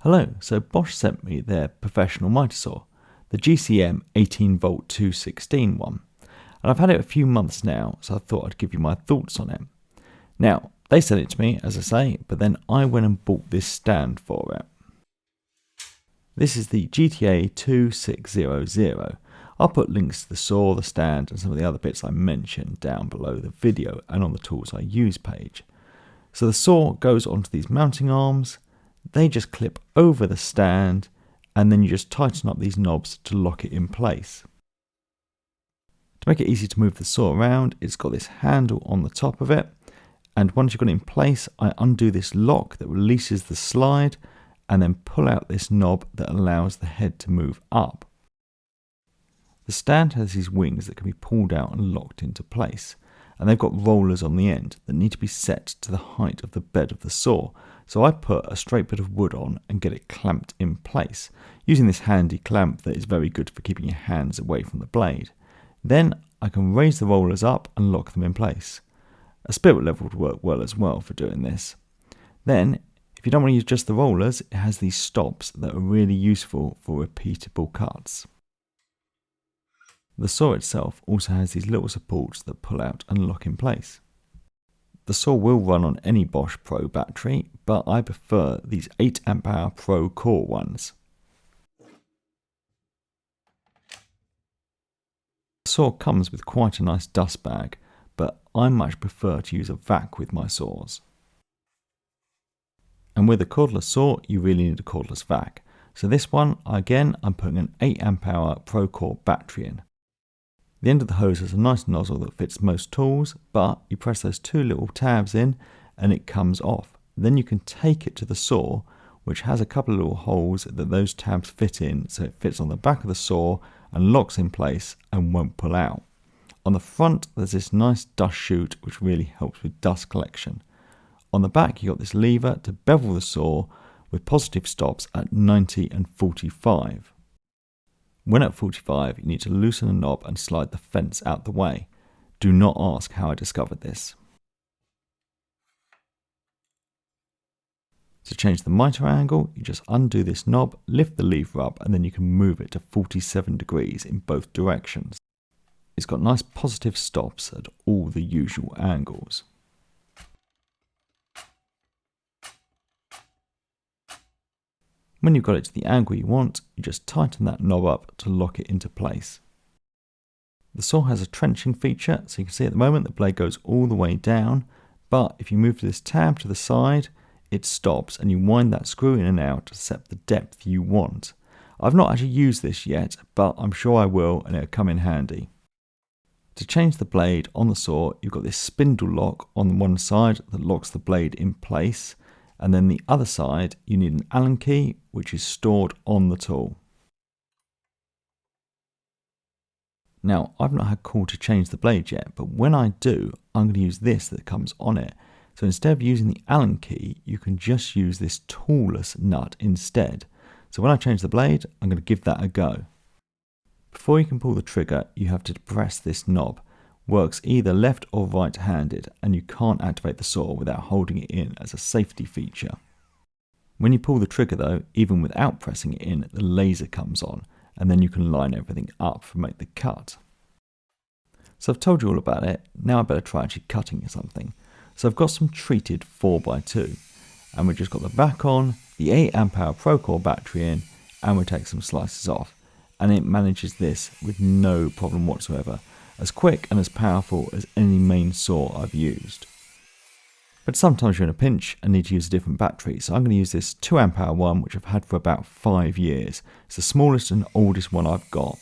Hello, so Bosch sent me their professional Mitre Saw, the GCM 18V-216 one, and I've had it a few months now, so I thought I'd give you my thoughts on it. Now, they sent it to me, as I say, but then I went and bought this stand for it. This is the GTA 2600. I'll put links to the saw, the stand, and some of the other bits I mentioned down below the video and on the tools I use page. So the saw goes onto these mounting arms. They just clip over the stand, and then you just tighten up these knobs to lock it in place. To make it easy to move the saw around, it's got this handle on the top of it, and once you've got it in place, I undo this lock that releases the slide, and then pull out this knob that allows the head to move up. The stand has these wings that can be pulled out and locked into place, and they've got rollers on the end that need to be set to the height of the bed of the saw. So I put a straight bit of wood on and get it clamped in place, using this handy clamp that is very good for keeping your hands away from the blade. Then I can raise the rollers up and lock them in place. A spirit level would work well as well for doing this. Then, if you don't want to use just the rollers, it has these stops that are really useful for repeatable cuts. The saw itself also has these little supports that pull out and lock in place. The saw will run on any Bosch Pro battery, but I prefer these 8Ah Pro core ones. The saw comes with quite a nice dust bag, but I much prefer to use a vac with my saws. And with a cordless saw, you really need a cordless vac. So this one, again, I'm putting an 8Ah Pro core battery in. The end of the hose has a nice nozzle that fits most tools, but you press those two little tabs in and it comes off. Then you can take it to the saw, which has a couple of little holes that those tabs fit in, so it fits on the back of the saw and locks in place and won't pull out. On the front, there's this nice dust chute which really helps with dust collection. On the back, you've got this lever to bevel the saw with positive stops at 90 and 45. When at 45, you need to loosen the knob and slide the fence out the way. Do not ask how I discovered this. To change the mitre angle, you just undo this knob, lift the lever up, and then you can move it to 47 degrees in both directions. It's got nice positive stops at all the usual angles. When you've got it to the angle you want, you just tighten that knob up to lock it into place. The saw has a trenching feature, so you can see at the moment the blade goes all the way down, but if you move this tab to the side, it stops and you wind that screw in and out to set the depth you want. I've not actually used this yet, but I'm sure I will and it'll come in handy. To change the blade on the saw, you've got this spindle lock on one side that locks the blade in place, and then the other side you need an Allen key which is stored on the tool. Now I've not had call to change the blade yet, but when I do, I'm going to use this that comes on it. So instead of using the Allen key, you can just use this toolless nut instead. So when I change the blade, I'm going to give that a go. Before you can pull the trigger, you have to press this knob. Works either left or right handed, and you can't activate the saw without holding it in as a safety feature. When you pull the trigger though, even without pressing it in, the laser comes on, and then you can line everything up and make the cut. So I've told you all about it, now I better try actually cutting something. So I've got some treated 4x2, and we've just got the back on, the 8Ah Pro Core battery in, and we take some slices off, and it manages this with no problem whatsoever. As quick and as powerful as any main saw I've used. But sometimes you're in a pinch and need to use a different battery, so I'm going to use this 2Ah one which I've had for about 5 years. It's the smallest and oldest one I've got.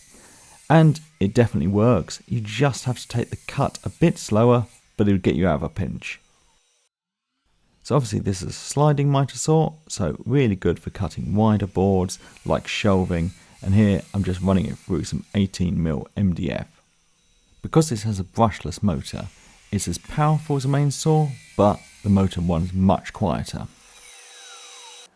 And it definitely works, you just have to take the cut a bit slower, but it would get you out of a pinch. So obviously this is a sliding mitre saw, so really good for cutting wider boards like shelving, and here I'm just running it through some 18mm MDF. Because this has a brushless motor, it's as powerful as a main saw, but the motor one's much quieter.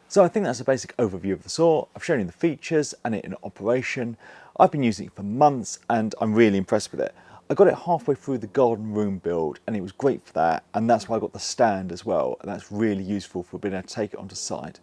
So I think that's a basic overview of the saw. I've shown you the features and it in operation. I've been using it for months and I'm really impressed with it. I got it halfway through the garden room build and it was great for that, and that's why I got the stand as well, and that's really useful for being able to take it onto site.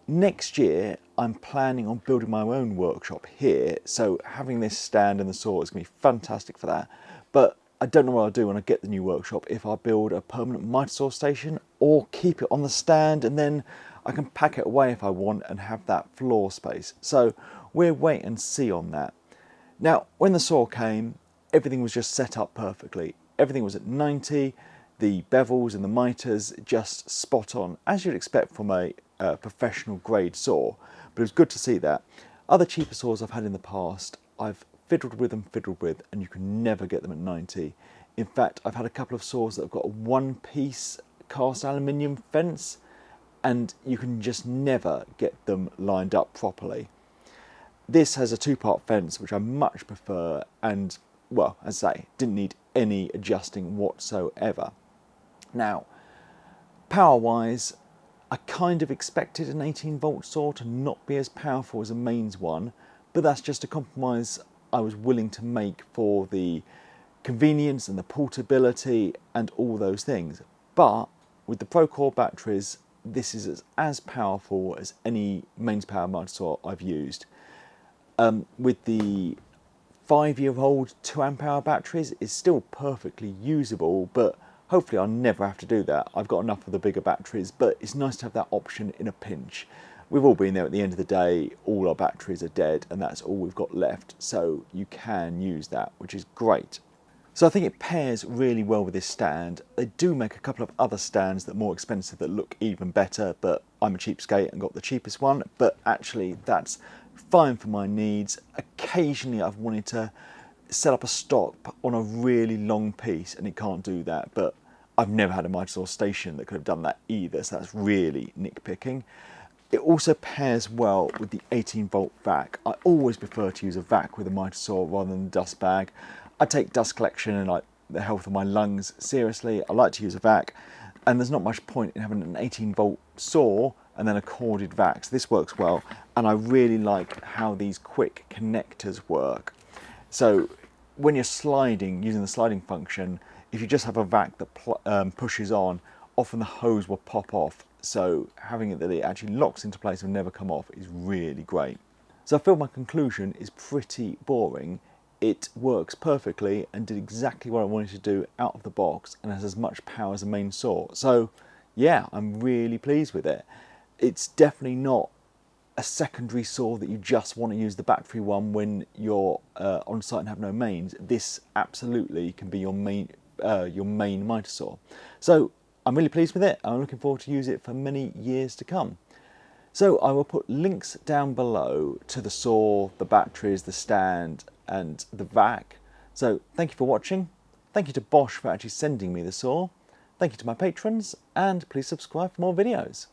Next year, I'm planning on building my own workshop here, so having this stand and the saw is going to be fantastic for that. But I don't know what I'll do when I get the new workshop, if I build a permanent mitre saw station or keep it on the stand and then I can pack it away if I want and have that floor space. So we'll wait and see on that. Now, when the saw came, everything was just set up perfectly. Everything was at 90, the bevels and the miters just spot on, as you'd expect from a professional grade saw, but it was good to see that. Other cheaper saws I've had in the past, I've fiddled with, and you can never get them at 90. In fact, I've had a couple of saws that have got a one-piece cast aluminium fence, and you can just never get them lined up properly. This has a two-part fence, which I much prefer, and, well, as I say, didn't need any adjusting whatsoever. Now, power-wise, I kind of expected an 18-volt saw to not be as powerful as a mains one, but that's just a compromise I was willing to make for the convenience and the portability and all those things. But with the Procore batteries, this is as powerful as any mains power mitre saw I've used. With the 5-year-old 2 amp hour batteries, it's still perfectly usable, but hopefully I'll never have to do that. I've got enough of the bigger batteries, but it's nice to have that option in a pinch. We've all been there at the end of the day, all our batteries are dead and that's all we've got left, so you can use that, which is great. So I think it pairs really well with this stand. They do make a couple of other stands that are more expensive that look even better, but I'm a cheapskate and got the cheapest one, but actually that's fine for my needs. Occasionally I've wanted to set up a stop on a really long piece and it can't do that, but I've never had a mitre saw station that could have done that either, so that's really nitpicking. It also pairs well with the 18-volt vac. I always prefer to use a vac with a mitre saw rather than a dust bag. I take dust collection and like the health of my lungs seriously. I like to use a vac, and there's not much point in having an 18-volt saw and then a corded vac. So this works well, and I really like how these quick connectors work. So when you're sliding, using the sliding function, if you just have a vac that pushes on, often the hose will pop off. So having it that it actually locks into place and never come off is really great. So I feel my conclusion is pretty boring. It works perfectly and did exactly what I wanted to do out of the box and has as much power as a main saw. So yeah, I'm really pleased with it. It's definitely not a secondary saw that you just want to use the battery one when you're on site and have no mains. This absolutely can be your main mitre saw. So I'm really pleased with it. I'm looking forward to use it for many years to come. So I will put links down below to the saw, the batteries, the stand and the vac. So thank you for watching. Thank you to Bosch for actually sending me the saw. Thank you to my patrons, and please subscribe for more videos.